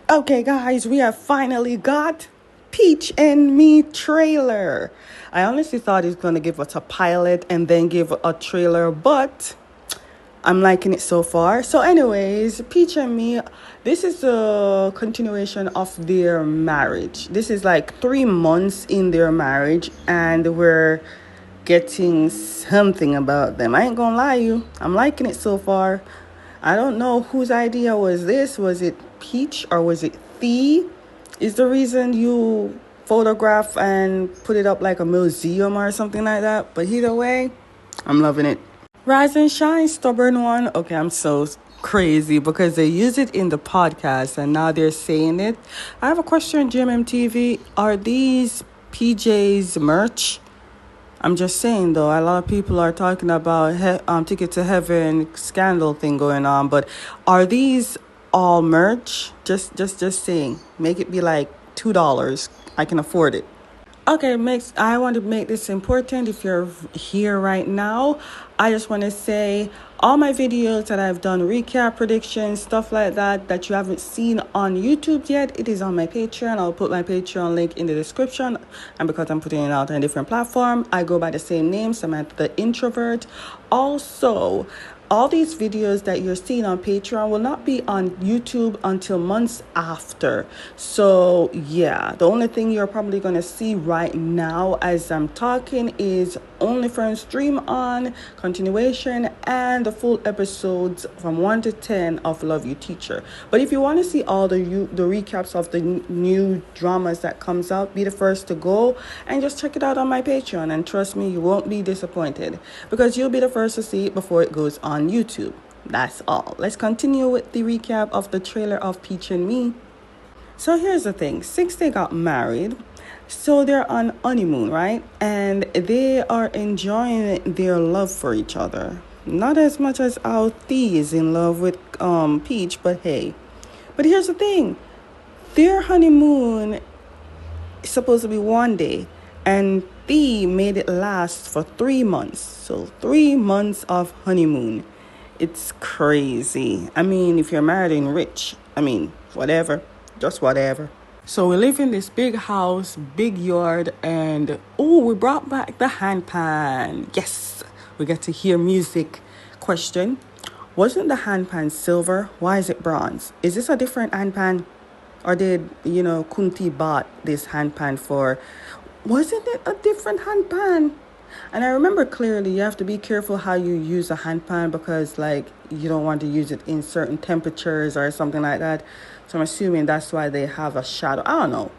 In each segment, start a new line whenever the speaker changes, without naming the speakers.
Okay, guys, we have finally got Peach and Me trailer. I honestly thought it's going to give us a pilot and then give a trailer, but I'm liking it so far. So, anyways, Peach and Me, this is a continuation of their marriage. This is like 3 months in their marriage, and we're getting something about them. I ain't gonna lie you, I'm liking it so far. I don't know whose idea was this. Was it Peach or was it Thee? Is the reason you photograph and put it up like a museum or something like that. But either way, I'm loving it. Rise and shine, stubborn one. Okay, I'm so crazy because they use it in the podcast and now they're saying it. I have a question, GMMTV. Are these PJs merch? I'm just saying, though, a lot of people are talking about Ticket to Heaven scandal thing going on. But are these all merch? Just saying. Make it be like $2. I can afford it. Okay, I want to make this important. If you're here right now, I just want to say all my videos that I've done, recap, predictions, stuff like that you haven't seen on YouTube yet, it is on my Patreon. I'll put my Patreon link in the description. And because I'm putting it out on a different platform, I go by the same name, Samantha the Introvert. Also, all these videos that you're seeing on Patreon will not be on YouTube until months after. So yeah, the only thing you're probably going to see right now as I'm talking is OnlyFans Stream On, continuation, and the full episodes from 1 to 10 of Love You Teacher. But if you want to see all the recaps of the new dramas that comes out, be the first to go and just check it out on my Patreon. And trust me, you won't be disappointed because you'll be the first to see it before it goes on YouTube. That's all. Let's continue with the recap of the trailer of Peach and Me. So here's the thing. Since they got married, so they're on honeymoon, right? And they are enjoying their love for each other. Not as much as how Thee is in love with Peach, but hey. But here's the thing. Their honeymoon is supposed to be one day, and Thee made it last for 3 months. So 3 months of honeymoon. It's crazy. I mean, if you're married and rich, whatever. Just whatever. So we live in this big house, big yard, and we brought back the handpan. Yes, we get to hear music. Question, wasn't the handpan silver? Why is it bronze? Is this a different handpan? Or did, Kunti bought this handpan for, wasn't it a different handpan? And I remember clearly you have to be careful how you use a handpan because you don't want to use it in certain temperatures or something like that. So I'm assuming that's why they have a shadow. I don't know.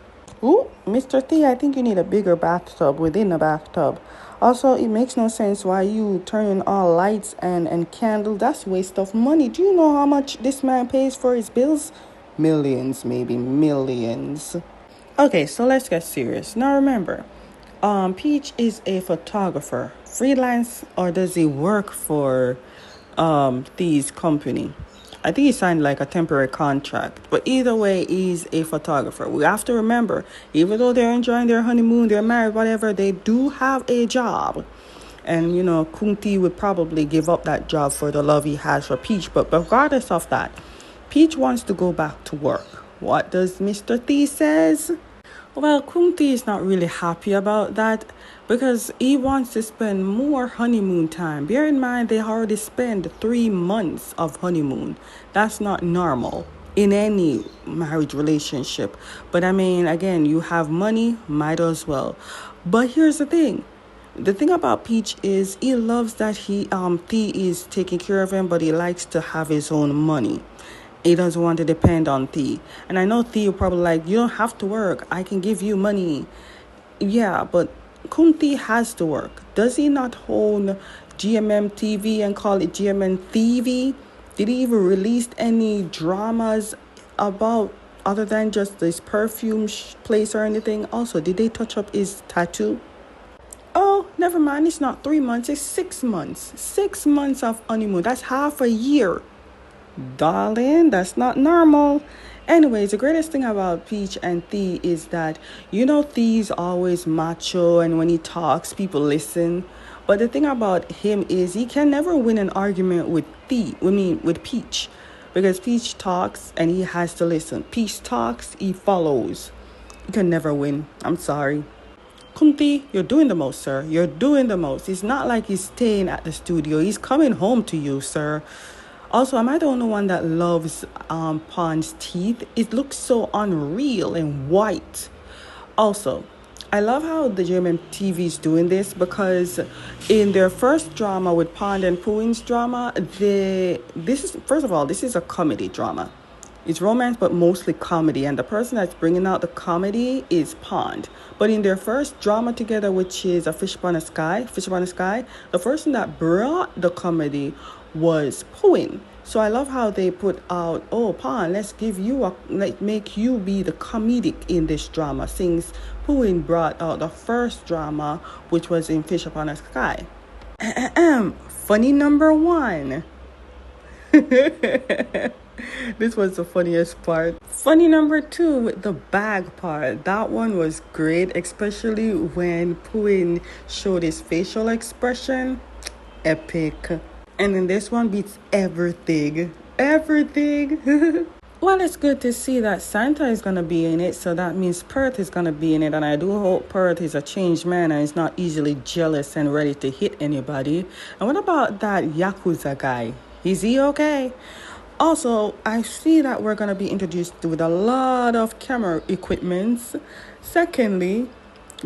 Ooh, Mr. T, I think you need a bigger bathtub within a bathtub. Also, it makes no sense why you turn all lights and candles. That's waste of money. Do you know how much this man pays for his bills? Millions, maybe millions. Okay, so let's get serious. Now remember, Peach is a photographer, freelance, or does he work for Thee's company? I think he signed like a temporary contract, but either way, he's a photographer. We have to remember, even though they're enjoying their honeymoon, they're married, whatever, they do have a job. And, Kunti would probably give up that job for the love he has for Peach. But regardless of that, Peach wants to go back to work. What does Mr. Thee says? Well, Kunti is not really happy about that because he wants to spend more honeymoon time. Bear in mind, they already spent 3 months of honeymoon. That's not normal in any marriage relationship. But again, you have money, might as well. But here's the thing. The thing about Peach is he loves that Thee is taking care of him, but he likes to have his own money. He doesn't want to depend on Thee. And I know Thee will probably you don't have to work. I can give you money. Yeah, but Kunti has to work. Does he not own GMM TV and call it GMM TV? Did he even release any dramas about other than just this perfume place or anything? Also, did they touch up his tattoo? Oh, never mind. It's not 3 months. It's 6 months. 6 months of honeymoon. That's half a year. Darling, that's not normal. Anyways, the greatest thing about Peach and Thee is that, Thee's always macho and when he talks, people listen. But the thing about him is he can never win an argument with Peach. because Peach talks and he has to listen. Peach talks, he follows. You can never win. I'm sorry. Kunti, you're doing the most, sir. You're doing the most. It's not like he's staying at the studio. He's coming home to you, sir. Also, am I the only one that loves Pond's teeth? It looks so unreal and white. Also, I love how the German TV is doing this, because in their first drama with Pond and Puin's drama, this is a comedy drama. It's romance, but mostly comedy. And the person that's bringing out the comedy is Pond. But in their first drama together, which is A Fish Upon a Sky, the person that brought the comedy was Puin. So I love how they put out, oh, Pond, let's make you be the comedic in this drama, since Puin brought out the first drama, which was in Fish Upon a Sky. Funny number one. This was the funniest part. Funny number two with the bag part. That one was great, especially when Puin showed his facial expression. Epic. And then this one beats everything. Everything. Well, it's good to see that Santa is going to be in it. So that means Perth is going to be in it. And I do hope Perth is a changed man and is not easily jealous and ready to hit anybody. And what about that Yakuza guy? Is he okay? Also, I see that we're going to be introduced with a lot of camera equipments. Secondly,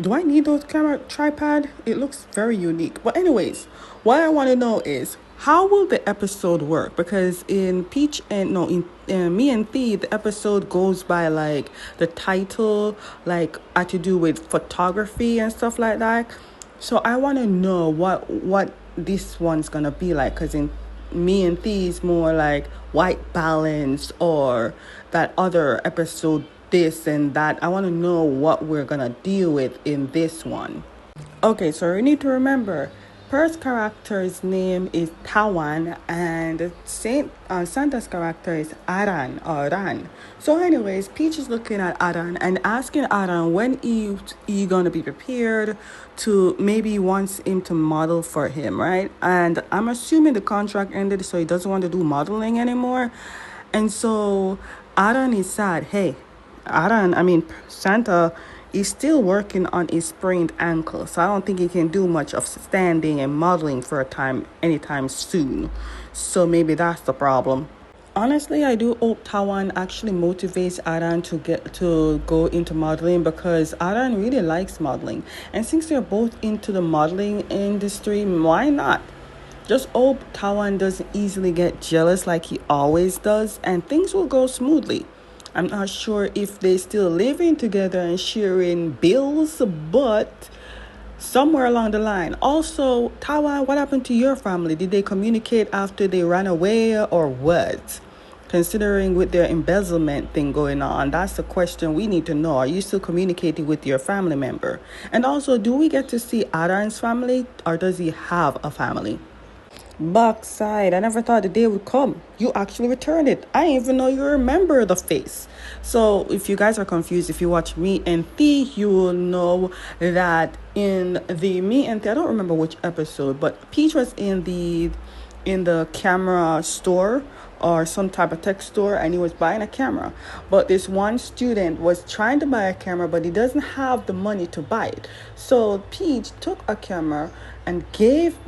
do I need those camera tripod? It looks very unique. But anyways, what I want to know is, how will the episode work? Because in Me and Thee, the episode goes by like the title, like had to do with photography and stuff like that. So I want to know what this one's going to be like. Because in Me and Thee is more like white balance, or that other episode this and that. I want to know what we're going to deal with in this one. Okay, so we need to remember, Perth's character's name is Tawan, and Santa's character is Aran or Ran. So anyways, Peach is looking at Aran and asking Aran when he gonna be prepared to, maybe he wants him to model for him, right? And I'm assuming the contract ended, so he doesn't want to do modeling anymore. And so Aran is sad. Hey, Santa is still working on his sprained ankle, so I don't think he can do much of standing and modeling for anytime soon. So maybe that's the problem. Honestly, I do hope Tawan actually motivates Aran to go into modeling, because Aran really likes modeling. And since they're both into the modeling industry, why not? Just hope Tawan doesn't easily get jealous like he always does, and things will go smoothly. I'm not sure if they still living together and sharing bills, but somewhere along the line. Also, Tawan, what happened to your family? Did they communicate after they ran away or what? Considering with their embezzlement thing going on, that's the question we need to know. Are you still communicating with your family member? And also, do we get to see Aran's family, or does he have a family? Backside, I never thought the day would come. You actually returned it. I didn't even know you remember the face. So if you guys are confused, if you watch Me and Thee, you will know that in the Me and Thee, I don't remember which episode, but Peach was in the camera store or some type of tech store, and he was buying a camera. But this one student was trying to buy a camera, but he doesn't have the money to buy it. So Peach took a camera and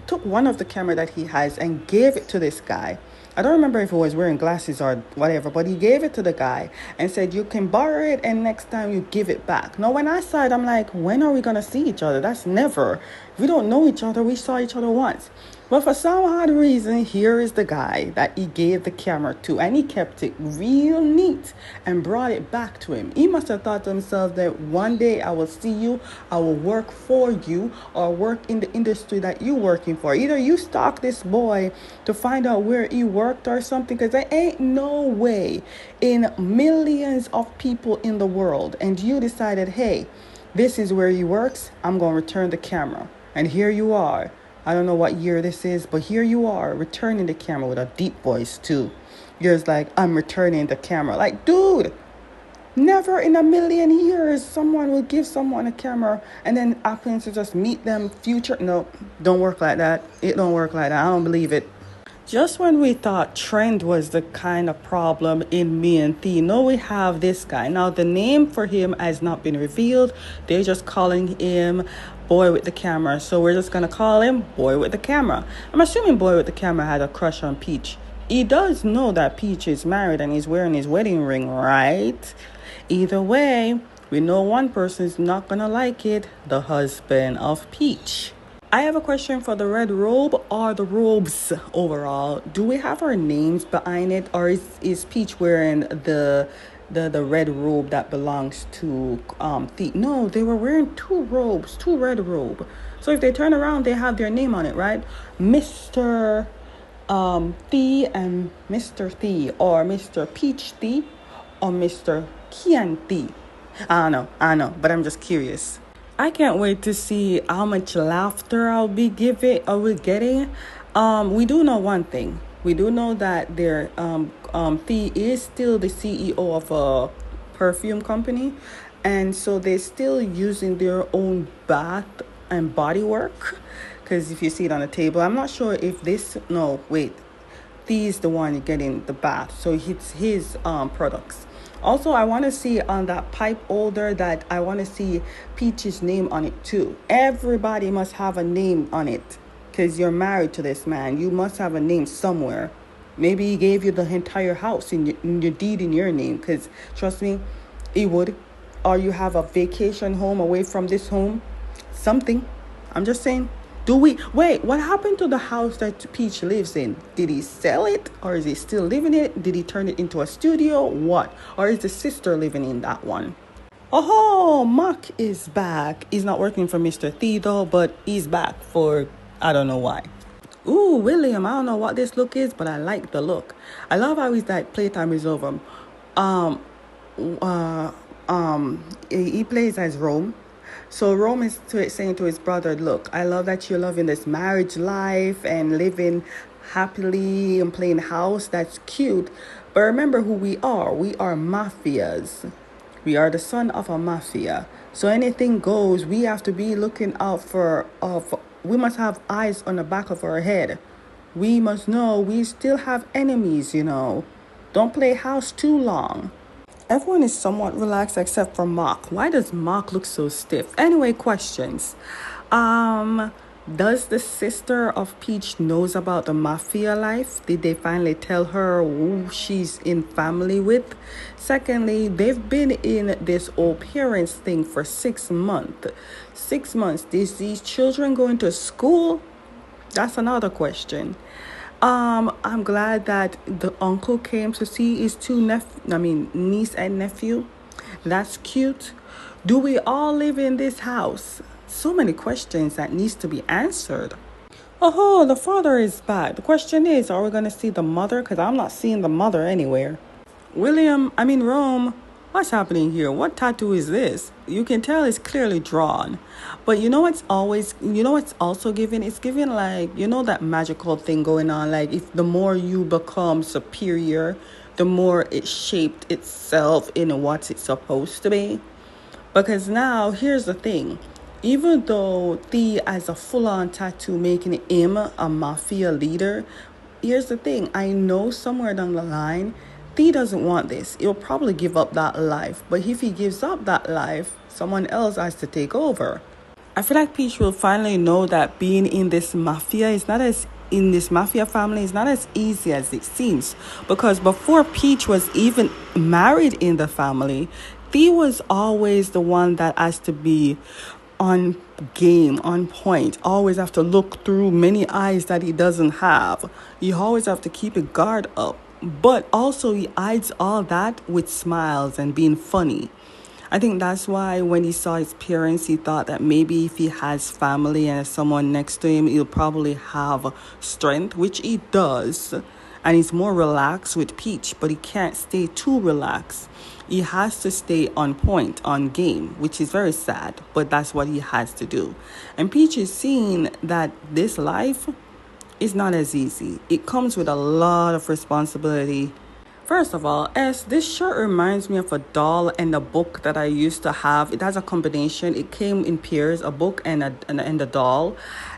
took one of the camera that he has and gave it to this guy. I don't remember if he was wearing glasses or whatever, but he gave it to the guy and said, you can borrow it and next time you give it back. Now, when I saw it, I'm like, when are we going to see each other? That's never. We don't know each other. We saw each other once. But for some odd reason, here is the guy that he gave the camera to, and he kept it real neat and brought it back to him. He must have thought to himself that one day I will see you, I will work for you, or work in the industry that you're working for. Either you stalk this boy to find out where he worked or something, because there ain't no way in millions of people in the world, and you decided, hey, this is where he works, I'm going to return the camera. And here you are. I don't know what year this is, but here you are returning the camera with a deep voice too. You're just like, I'm returning the camera. Like, dude, never in a million years someone will give someone a camera and then happens to just meet them future. No, don't work like that. It don't work like that. I don't believe it. Just when we thought Trent was the kind of problem in me and Thee, no, we have this guy. Now, the name for him has not been revealed. They're just calling him Boy with the Camera. So we're just going to call him Boy with the Camera. I'm assuming Boy with the Camera had a crush on Peach. He does know that Peach is married and he's wearing his wedding ring, right? Either way, we know one person's not going to like it, the husband of Peach. I have a question for the red robe or the robes overall. Do we have our names behind it, or is Peach wearing the red robe that belongs to Thief? No, they were wearing two robes, two red robe. So if they turn around, they have their name on it, right? Mr. Thee and Mr. Thee, or Mr. Peach Thee, or Mr. Kian Thee. I don't know, but I'm just curious. I can't wait to see how much laughter I'll be getting. We do know one thing. We do know that Thea is still the CEO of a perfume company, and so they're still using their own bath and body work. Because if you see it on the table, I'm not sure if this. No, wait. Thea is the one getting the bath, so it's his products. Also, I want to see on that pipe holder that I want to see Peach's name on it too. Everybody must have a name on it because you're married to this man. You must have a name somewhere. Maybe he gave you the entire house in your deed in your name, because trust me, he would. Or you have a vacation home away from this home. Something. I'm just saying. Wait, what happened to the house that Peach lives in? Did he sell it, or is he still living in it? Did he turn it into a studio? What? Or is the sister living in that one? Oh, Mark is back. He's not working for Mr. Thee though, but he's back for, I don't know why. Ooh, William, I don't know what this look is, but I like the look. I love how he's like, playtime is over. He plays as Rome. So Rome is saying to his brother, look, I love that you're loving this marriage life and living happily and playing house. That's cute. But remember who we are. We are mafias. We are the son of a mafia. So anything goes. We have to be looking out we must have eyes on the back of our head. We must know we still have enemies, Don't play house too long. Everyone is somewhat relaxed except for Mark. Why does Mark look so stiff? Anyway, questions. Does the sister of Peach knows about the mafia life? Did they finally tell her who she's in family with? Secondly, they've been in this old parents thing for 6 months. 6 months. Is these children going to school? That's another question. I'm glad that the uncle came to see his niece and nephew. That's cute. Do we all live in this house? So many questions that needs to be answered. Oh, the father is back. The question is, are we going to see the mother? Because I'm not seeing the mother anywhere. Rome, what's happening here? What tattoo is this? You can tell it's clearly drawn. But what's also giving? It's giving that magical thing going on. Like if the more you become superior, the more it shaped itself in what it's supposed to be. Because now, here's the thing. Even though Thea has a full-on tattoo making him a mafia leader, here's the thing. I know somewhere down the line, Thea doesn't want this. He'll probably give up that life. But if he gives up that life, someone else has to take over. I feel like Peach will finally know that being in this mafia family is not as easy as it seems. Because before Peach was even married in the family, Thea was always the one that has to be on game, on point. Always have to look through many eyes that he doesn't have. You always have to keep a guard up. But also he hides all that with smiles and being funny. I think that's why when he saw his parents, he thought that maybe if he has family and someone next to him, he'll probably have strength, which he does. And he's more relaxed with Peach, but he can't stay too relaxed. He has to stay on point, on game, which is very sad, but that's what he has to do. And Peach is seeing that this life is not as easy. It comes with a lot of responsibility. First of all, this shirt reminds me of a doll and a book that I used to have. It has a combination. It came in pairs, a book and a doll.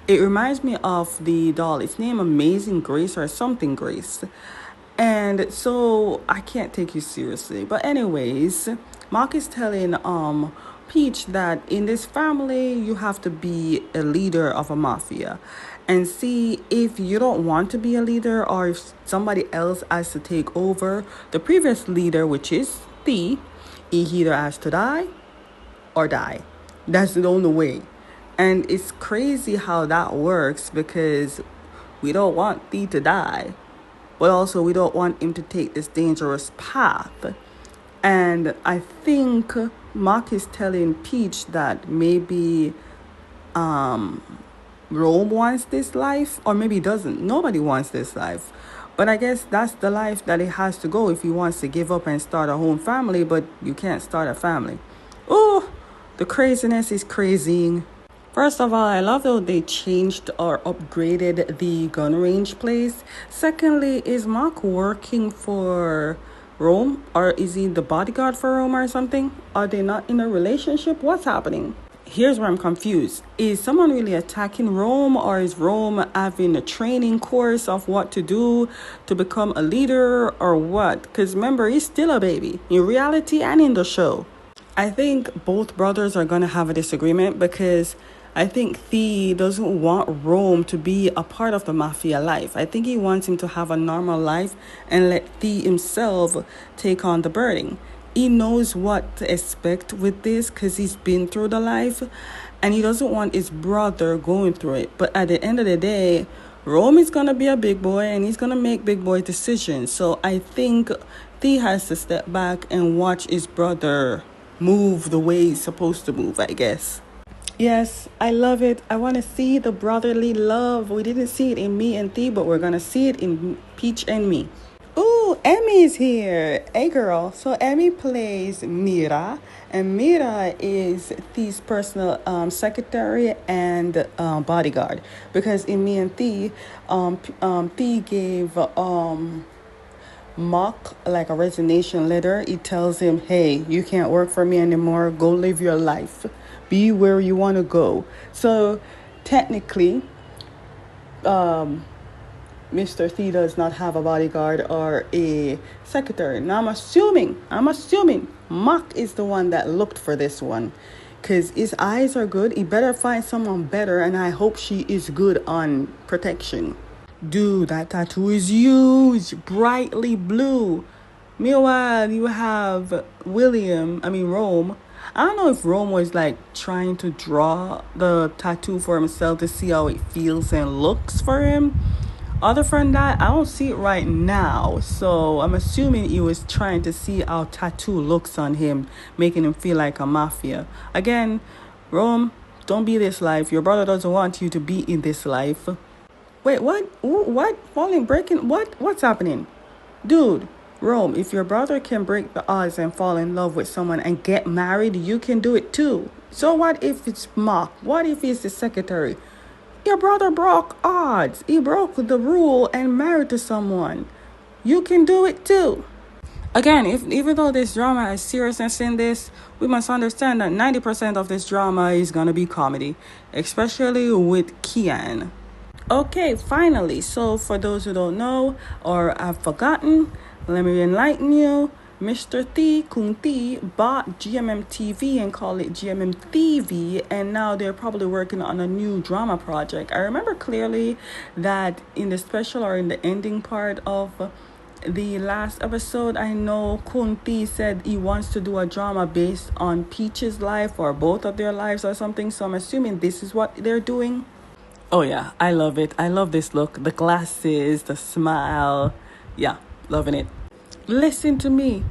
It reminds me of the doll. It's named Amazing Grace or something Grace. And so I can't take you seriously. But anyways, Mark is telling Peach that in this family you have to be a leader of a mafia. And see, if you don't want to be a leader or if somebody else has to take over, the previous leader, which is Thee, he either has to die or die. That's the only way. And it's crazy how that works because we don't want Thee to die, but also we don't want him to take this dangerous path. And I think Mark is telling Peach that maybe Rome wants this life, or maybe doesn't. Nobody wants this life. But I guess that's the life that he has to go if he wants to give up and start a own family, but you can't start a family. Oh, the craziness is crazy. First of all, I love how they changed or upgraded the gun range place. Secondly, is Mark working for Rome, or is he the bodyguard for Rome or something? Are they not in a relationship? What's happening? Here's where I'm confused. Is someone really attacking Rome, or is Rome having a training course of what to do to become a leader, or what? Because remember, he's still a baby in reality and in the show. I think both brothers are going to have a disagreement because I think Thee doesn't want Rome to be a part of the mafia life. I think he wants him to have a normal life and let Thee himself take on the burden. He knows what to expect with this because he's been through the life and he doesn't want his brother going through it. But at the end of the day, Rome is going to be a big boy and he's going to make big boy decisions. So I think Thee has to step back and watch his brother move the way he's supposed to move, I guess. Yes, I love it. I want to see the brotherly love. We didn't see it in me and Thee, but we're going to see it in Peach and me. Ooh, Emmy is here. Hey, girl. So Emmy plays Mira, and Mira is Thee's personal secretary and bodyguard. Because in me and Thee, Thee gave Mock like a resignation letter. He tells him, "Hey, you can't work for me anymore. Go live your life. Be where you want to go." So technically, Mr. Thee does not have a bodyguard or a secretary. Now I'm assuming Mock is the one that looked for this one because his eyes are good. He better find someone better, and I hope she is good on protection. Dude, that tattoo is huge, brightly blue. Meanwhile, you have Rome. I don't know if Rome was like trying to draw the tattoo for himself to see how it feels and looks for him. Other than that, I don't see it right now. So I'm assuming he was trying to see how tattoo looks on him, making him feel like a mafia. Again, Rome, don't be this life. Your brother doesn't want you to be in this life. Wait, what? What? Breaking? What's happening? Dude, Rome, if your brother can break the odds and fall in love with someone and get married, you can do it too. So what if it's Mock? What if it's the secretary? Your brother broke odds. He broke the rule and married to someone. You can do it too. Again, even though this drama has seriousness in this, we must understand that 90% of this drama is going to be comedy, especially with Kian. Okay, finally. So for those who don't know or have forgotten, let me enlighten you. Mr. Thee, Kung Thee, bought GMM TV and called it GMM TV, and now they're probably working on a new drama project. I remember clearly that in the special or in the ending part of the last episode, I know Kung Thee said he wants to do a drama based on Peach's life or both of their lives or something, so I'm assuming this is what they're doing. Oh yeah, I love it. I love this look. The glasses, the smile. Yeah, loving it. Listen to me.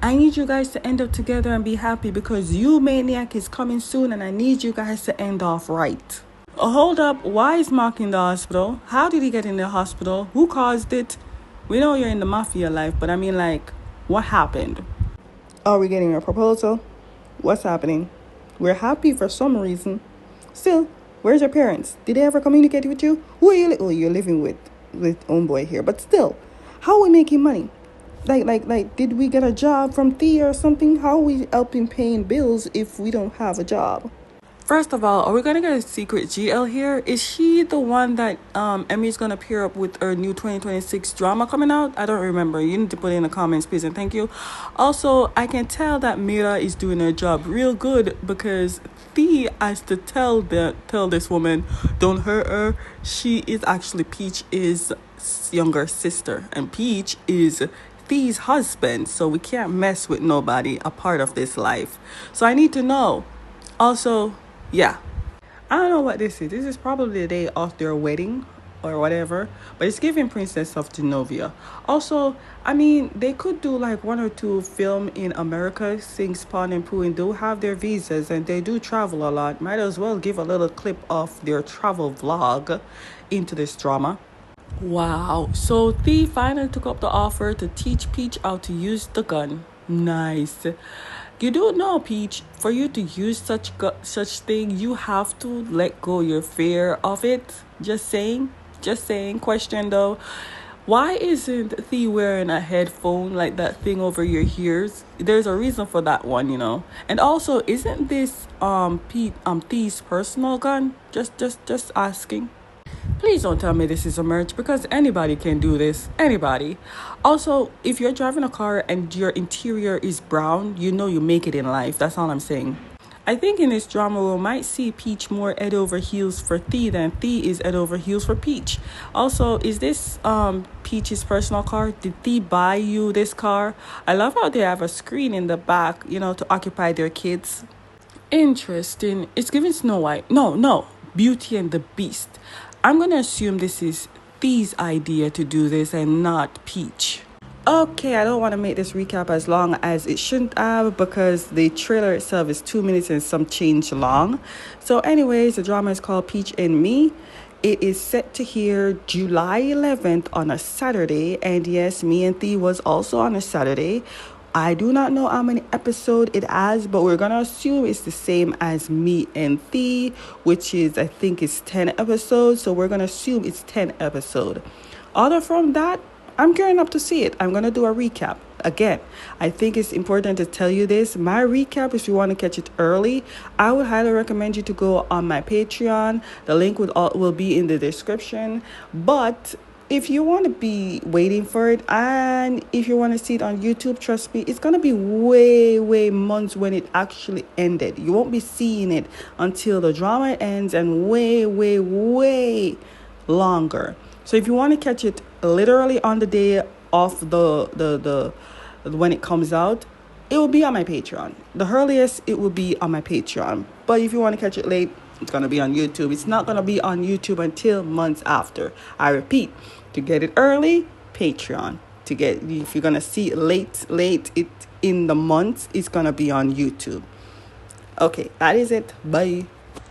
I need you guys to end up together and be happy because You Maniac is coming soon and I need you guys to end off right. Oh, hold up. Why is Mark in the hospital? How did he get in the hospital? Who caused it? We know you're in the mafia life, but I mean, like, what happened? Are we getting a proposal? What's happening? We're happy for some reason. Still, where's your parents? Did they ever communicate with you? Who are you? You're living with homeboy here, but still, how are we making money? Like, did we get a job from Thea or something? How are we helping paying bills if we don't have a job? First of all, are we gonna get a secret GL here? Is she the one that Emmy's gonna pair up with her new 2026 drama coming out? I don't remember. You need to put it in the comments, please, and thank you. Also, I can tell that Mira is doing her job real good because Thea has to tell this woman, don't hurt her. She is actually Peach's younger sister, and Peach is Thea's husband, so we can't mess with nobody a part of this life. So I need to know. Also, yeah, I don't know what this is. This is probably the day of their wedding or whatever, but it's giving Princess of Genovia. Also, I mean, they could do like one or two film in America, Sing, Spawn, and Pooh, and do have their visas, and they do travel a lot. Might as well give a little clip of their travel vlog into this drama. Wow, so Thea finally took up the offer to teach Peach how to use the gun. Nice. You do know, Peach, for you to use such thing, you have to let go your fear of it. Just saying. Question though, why isn't Thea wearing a headphone like that thing over your ears? There's a reason for that one, you know. And also, isn't this Thea's personal gun? Just asking. Please don't tell me this is a merch, because anybody can do this. Anybody. Also, if you're driving a car and your interior is brown, you know you make it in life. That's all I'm saying. I think in this drama we might see Peach more head over heels for Thea than Thea is head over heels for Peach. Also, is this Peach's personal car? Did Thea buy you this car? I love how they have a screen in the back, you know, to occupy their kids. Interesting. It's giving Snow White. No. Beauty and the Beast. I'm going to assume this is Thea's idea to do this and not Peach. Okay, I don't want to make this recap as long as it shouldn't have, because the trailer itself is 2 minutes and some change long. So anyways, the drama is called Peach and Me. It is set to air July 11th on a Saturday. And yes, Me and Thea was also on a Saturday. I do not know how many episodes it has, but we're going to assume it's the same as Me and Thea, which is, I think, it's 10 episodes. So we're going to assume it's 10 episodes. Other from that, I'm gearing up to see it. I'm going to do a recap. Again, I think it's important to tell you this. My recap, if you want to catch it early, I would highly recommend you to go on my Patreon. The link will be in the description. But if you want to be waiting for it, and if you want to see it on YouTube, trust me, it's going to be way months when it actually ended. You won't be seeing it until the drama ends, and way longer. So if you want to catch it literally on the day of the when it comes out, it will be on my Patreon. The earliest it will be on my Patreon. But if you want to catch it late, it's going to be on YouTube. It's not going to be on YouTube until months after. I repeat, to get it early, Patreon. If you're going to see it late it in the month, it's going to be on YouTube. Okay, that is it. Bye.